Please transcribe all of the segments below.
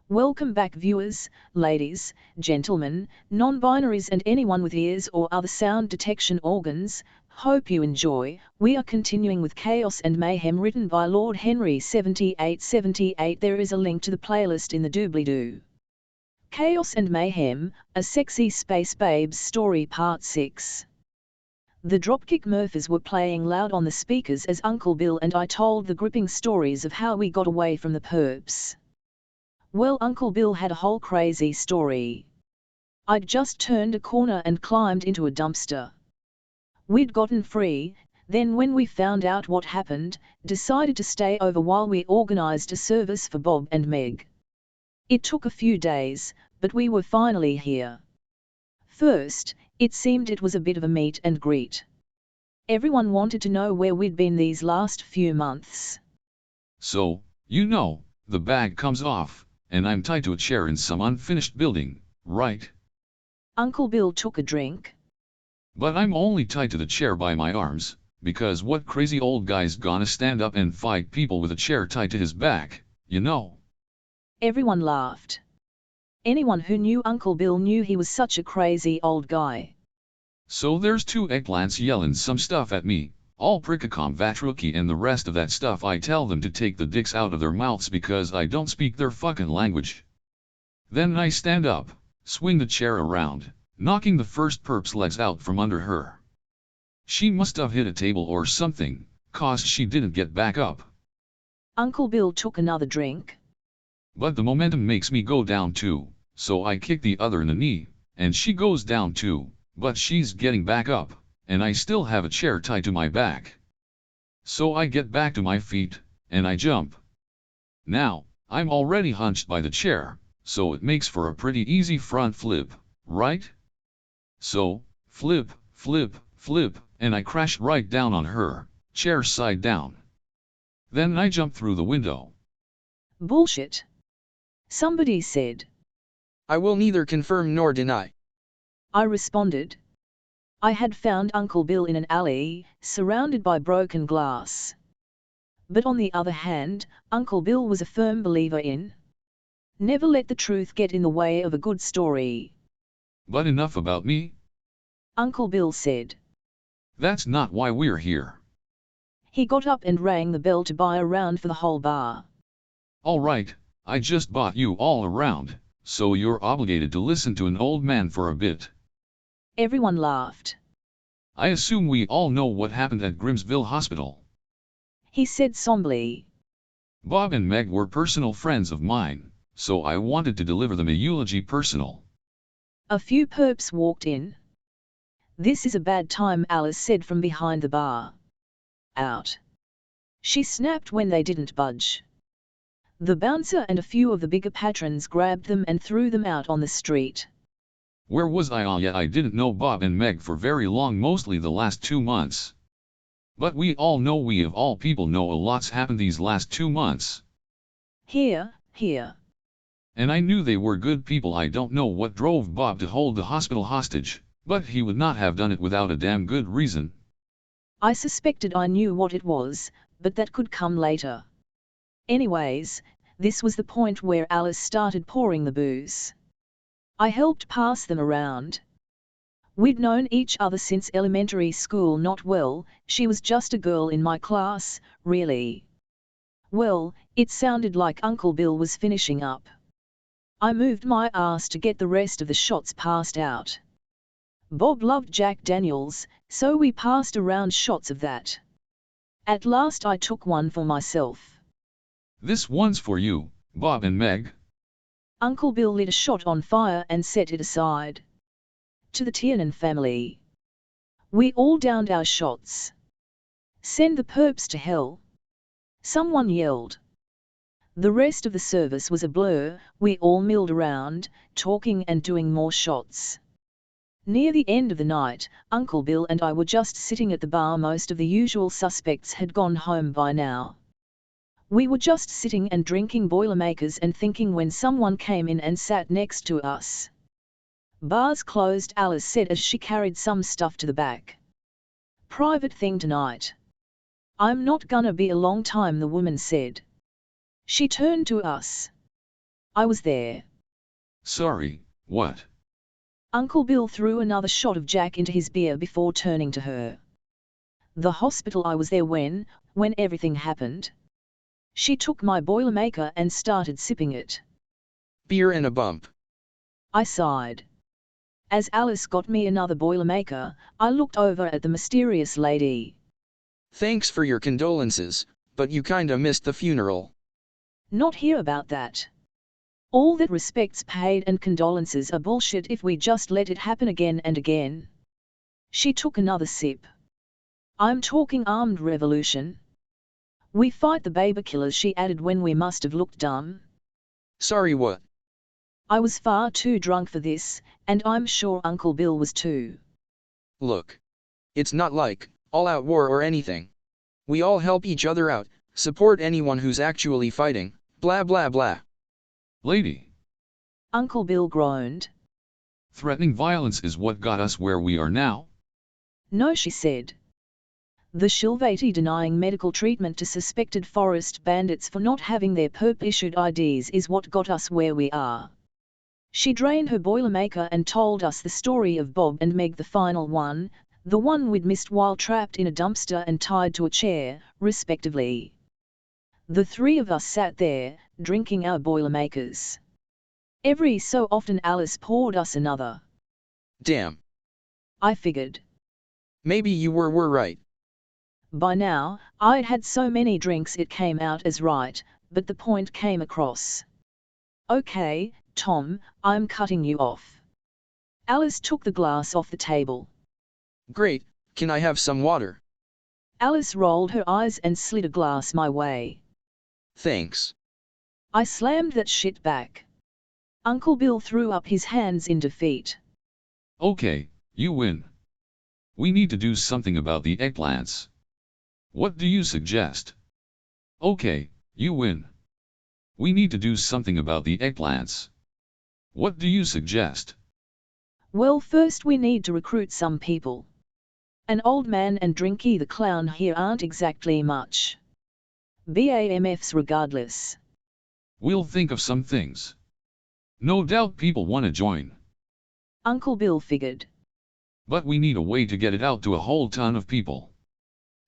Welcome back viewers, ladies, gentlemen, non-binaries and anyone with ears or other sound detection organs. Hope you enjoy. We are continuing with Chaos and Mayhem written by Lord Henry 7878. There is a link to the playlist in the doobly-doo. Chaos and Mayhem, a sexy space babes story part 6. The Dropkick Murphys were playing loud on the speakers as Uncle Bill and I told the gripping stories of how we got away from the perps. Well, Uncle Bill had a whole crazy story. I'd just turned a corner and climbed into a dumpster. We'd gotten free, then when we found out what happened, decided to stay over while we organized a service for Bob and Meg. It took a few days, but we were finally here. First, it seemed it was a bit of a meet and greet. Everyone wanted to know where we'd been these last few months. So, the bag comes off, and I'm tied to a chair in some unfinished building, right? Uncle Bill took a drink. But I'm only tied to the chair by my arms, because what crazy old guy's gonna stand up and fight people with a chair tied to his back, Everyone laughed. Anyone who knew Uncle Bill knew he was such a crazy old guy. So there's two eggplants yelling some stuff at me, all prickacom vatruki and the rest of that stuff. I tell them to take the dicks out of their mouths because I don't speak their fucking language. Then I stand up, swing the chair around, knocking the first perp's legs out from under her. She must have hit a table or something, 'cause she didn't get back up. Uncle Bill took another drink. But the momentum makes me go down too, so I kick the other in the knee, and she goes down too, but she's getting back up, and I still have a chair tied to my back. So I get back to my feet, and I jump. Now, I'm already hunched by the chair, so it makes for a pretty easy front flip, right? So, flip, flip, flip, and I crash right down on her, chair side down. Then I jump through the window. Bullshit. Somebody said. I will neither confirm nor deny. I responded. I had found Uncle Bill in an alley, surrounded by broken glass. But on the other hand, Uncle Bill was a firm believer in never let the truth get in the way of a good story. But enough about me. Uncle Bill said. That's not why we're here. He got up and rang the bell to buy a round for the whole bar. All right, I just bought you all a round, so you're obligated to listen to an old man for a bit. Everyone laughed. I assume we all know what happened at Grimsville Hospital. He said somberly. Bob and Meg were personal friends of mine, so I wanted to deliver them a eulogy personal. A few perps walked in. This is a bad time, Alice said from behind the bar. Out. She snapped when they didn't budge. The bouncer and a few of the bigger patrons grabbed them and threw them out on the street. Where was I? Oh yeah, I didn't know Bob and Meg for very long, mostly the last 2 months. But we all know, we of all people know, a lot's happened these last 2 months. Here. And I knew they were good people. I don't know what drove Bob to hold the hospital hostage, but he would not have done it without a damn good reason. I suspected I knew what it was, but that could come later. Anyways, this was the point where Alice started pouring the booze. I helped pass them around. We'd known each other since elementary school. Not well, she was just a girl in my class, really. Well, it sounded like Uncle Bill was finishing up. I moved my ass to get the rest of the shots passed out. Bob loved Jack Daniels, so we passed around shots of that. At last I took one for myself. This one's for you, Bob and Meg. Uncle Bill lit a shot on fire and set it aside. To the Tiernan family. We all downed our shots. Send the perps to hell. Someone yelled. The rest of the service was a blur. We all milled around, talking and doing more shots. Near the end of the night, Uncle Bill and I were just sitting at the bar. Most of the usual suspects had gone home by now. We were just sitting and drinking Boilermakers and thinking when someone came in and sat next to us. Bar's closed, Alice said as she carried some stuff to the back. Private thing tonight. I'm not gonna be a long time, the woman said. She turned to us. I was there. Sorry, what? Uncle Bill threw another shot of Jack into his beer before turning to her. The hospital, I was there when everything happened. She took my Boilermaker and started sipping it. Beer and a bump. I sighed. As Alice got me another Boilermaker, I looked over at the mysterious lady. Thanks for your condolences, but you kinda missed the funeral. Not here about that. All that respect's paid and condolences are bullshit if we just let it happen again and again. She took another sip. I'm talking armed revolution. We fight the baby killers, she added when we must have looked dumb. Sorry, what? I was far too drunk for this, and I'm sure Uncle Bill was too. Look. It's not like all-out war or anything. We all help each other out, support anyone who's actually fighting, blah blah blah. Lady. Uncle Bill groaned. Threatening violence is what got us where we are now? No, she said. The Shilvati denying medical treatment to suspected forest bandits for not having their perp-issued IDs is what got us where we are. She drained her Boilermaker and told us the story of Bob and Meg, the final one, the one we'd missed while trapped in a dumpster and tied to a chair, respectively. The three of us sat there, drinking our Boilermakers. Every so often Alice poured us another. Damn. I figured. Maybe you were right. By now, I'd had so many drinks it came out as right, but the point came across. Okay, Tom, I'm cutting you off. Alice took the glass off the table. Great, can I have some water? Alice rolled her eyes and slid a glass my way. Thanks. I slammed that shit back. Uncle Bill threw up his hands in defeat. Okay, you win. We need to do something about the eggplants. What do you suggest? Okay, you win. We need to do something about the eggplants. What do you suggest? Well, first we need to recruit some people. An old man and Drinky the clown here aren't exactly much. BAMFs regardless. We'll think of some things. No doubt people want to join. Uncle Bill figured. But we need a way to get it out to a whole ton of people.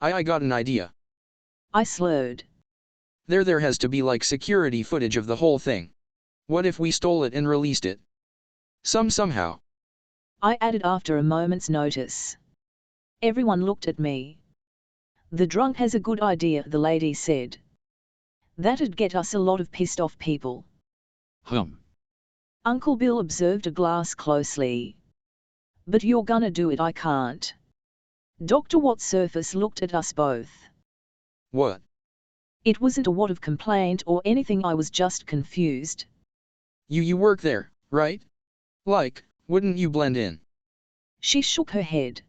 I got an idea. I slurred. There has to be like security footage of the whole thing. What if we stole it and released it? Somehow. I added after a moment's notice. Everyone looked at me. The drunk has a good idea, the lady said. That'd get us a lot of pissed off people. Uncle Bill observed a glass closely. But you're gonna do it, I can't. Dr. Watt-Surface looked at us both. What? It wasn't a what of complaint or anything, I was just confused. You work there, right? Like, wouldn't you blend in? She shook her head.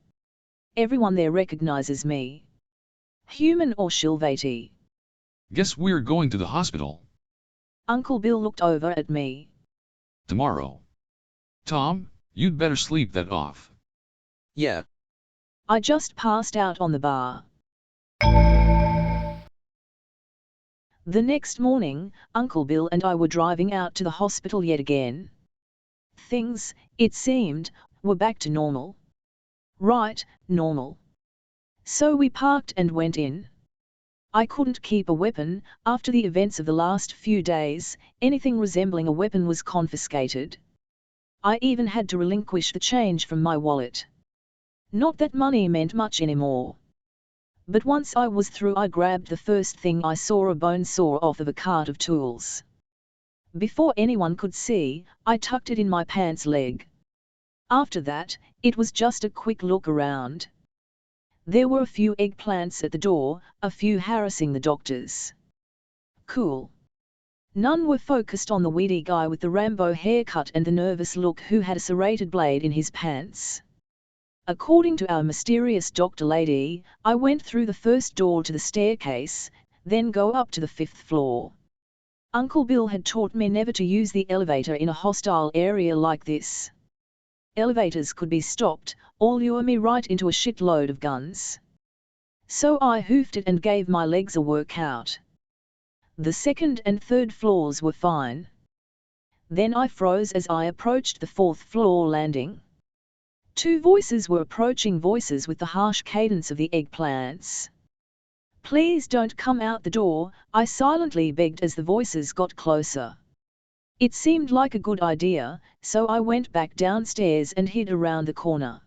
Everyone there recognizes me. Human or Shilvati. Guess we're going to the hospital. Uncle Bill looked over at me. Tomorrow. Tom, you'd better sleep that off. Yeah. I just passed out on the bar. The next morning, Uncle Bill and I were driving out to the hospital yet again. Things, it seemed, were back to normal. Right, normal. So we parked and went in. I couldn't keep a weapon. After the events of the last few days, anything resembling a weapon was confiscated. I even had to relinquish the change from my wallet. Not that money meant much anymore. But once I was through, I grabbed the first thing I saw, a bone saw off of a cart of tools. Before anyone could see, I tucked it in my pants leg. After that, it was just a quick look around. There were a few eggplants at the door, a few harassing the doctors. Cool. None were focused on the weedy guy with the Rambo haircut and the nervous look who had a serrated blade in his pants. According to our mysterious doctor lady, I went through the first door to the staircase, then go up to the 5th floor. Uncle Bill had taught me never to use the elevator in a hostile area like this. Elevators could be stopped, or lure me right into a shitload of guns. So I hoofed it and gave my legs a workout. The 2nd and 3rd floors were fine. Then I froze as I approached the 4th floor landing. 2 voices were approaching, voices with the harsh cadence of the eggplants. "Please don't come out the door," I silently begged as the voices got closer. It seemed like a good idea, so I went back downstairs and hid around the corner.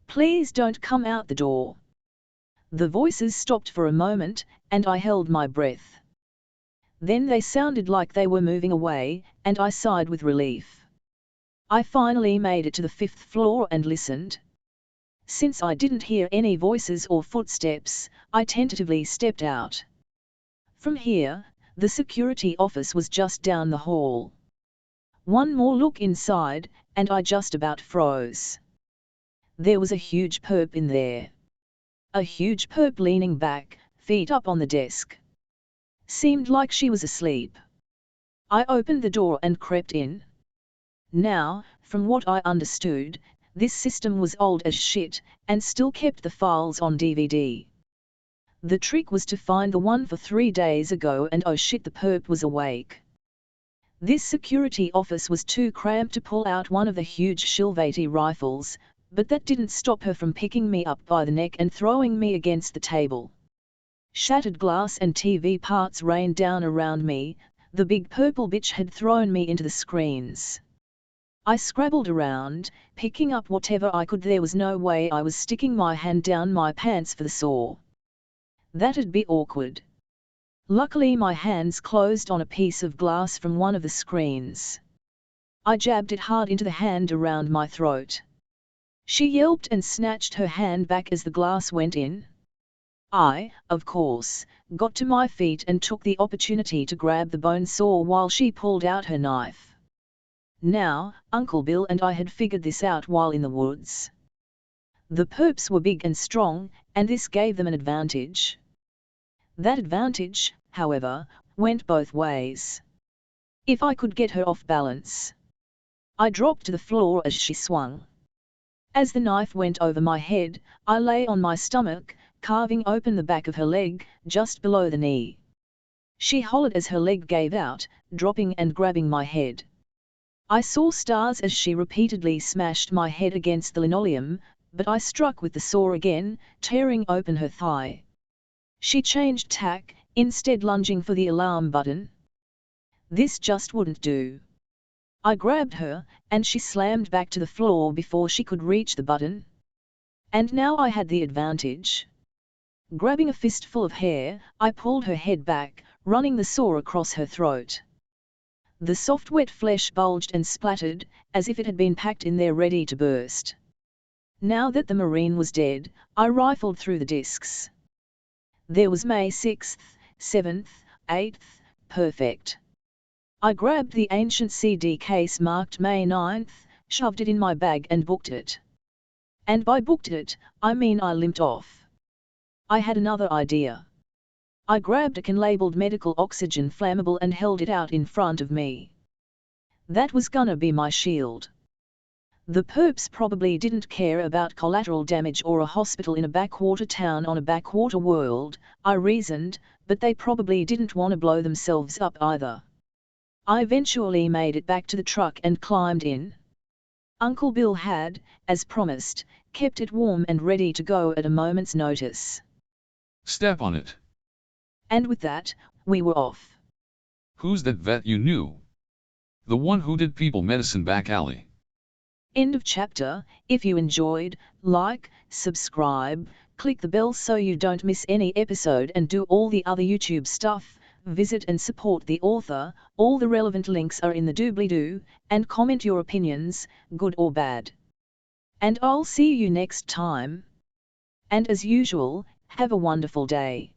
"Please don't come out the door." The voices stopped for a moment, and I held my breath. Then they sounded like they were moving away, and I sighed with relief. I finally made it to the 5th floor and listened. Since I didn't hear any voices or footsteps, I tentatively stepped out. From here, the security office was just down the hall. One more look inside, and I just about froze. There was a huge perp in there. A huge perp leaning back, feet up on the desk. Seemed like she was asleep. I opened the door and crept in. Now, from what I understood, this system was old as shit, and still kept the files on DVD. The trick was to find the one for 3 days ago, and oh shit, the perp was awake. This security office was too cramped to pull out one of the huge Shilvati rifles, but that didn't stop her from picking me up by the neck and throwing me against the table. Shattered glass and TV parts rained down around me. The big purple bitch had thrown me into the screens. I scrabbled around, picking up whatever I could. There was no way I was sticking my hand down my pants for the saw. That'd be awkward. Luckily my hands closed on a piece of glass from one of the screens. I jabbed it hard into the hand around my throat. She yelped and snatched her hand back as the glass went in. I, of course, got to my feet and took the opportunity to grab the bone saw while she pulled out her knife. Now, Uncle Bill and I had figured this out while in the woods. The perps were big and strong, and this gave them an advantage. That advantage, however, went both ways. If I could get her off balance, I dropped to the floor as she swung. As the knife went over my head, I lay on my stomach, carving open the back of her leg, just below the knee. She hollered as her leg gave out, dropping and grabbing my head. I saw stars as she repeatedly smashed my head against the linoleum, but I struck with the saw again, tearing open her thigh. She changed tack, instead lunging for the alarm button. This just wouldn't do. I grabbed her, and she slammed back to the floor before she could reach the button. And now I had the advantage. Grabbing a fistful of hair, I pulled her head back, running the saw across her throat. The soft wet flesh bulged and splattered, as if it had been packed in there ready to burst. Now that the Marine was dead, I rifled through the discs. There was May 6th, 7th, 8th, perfect. I grabbed the ancient CD case marked May 9th, shoved it in my bag and booked it. And by booked it, I mean I limped off. I had another idea. I grabbed a can labeled medical oxygen flammable and held it out in front of me. That was gonna be my shield. The perps probably didn't care about collateral damage or a hospital in a backwater town on a backwater world, I reasoned, but they probably didn't want to blow themselves up either. I eventually made it back to the truck and climbed in. Uncle Bill had, as promised, kept it warm and ready to go at a moment's notice. Step on it. And with that, we were off. Who's that vet you knew? The one who did people medicine back alley. End of chapter. If you enjoyed, like, subscribe, click the bell so you don't miss any episode and do all the other YouTube stuff. Visit and support the author. All the relevant links are in the doobly-doo, and comment your opinions, good or bad. And I'll see you next time. And as usual, have a wonderful day.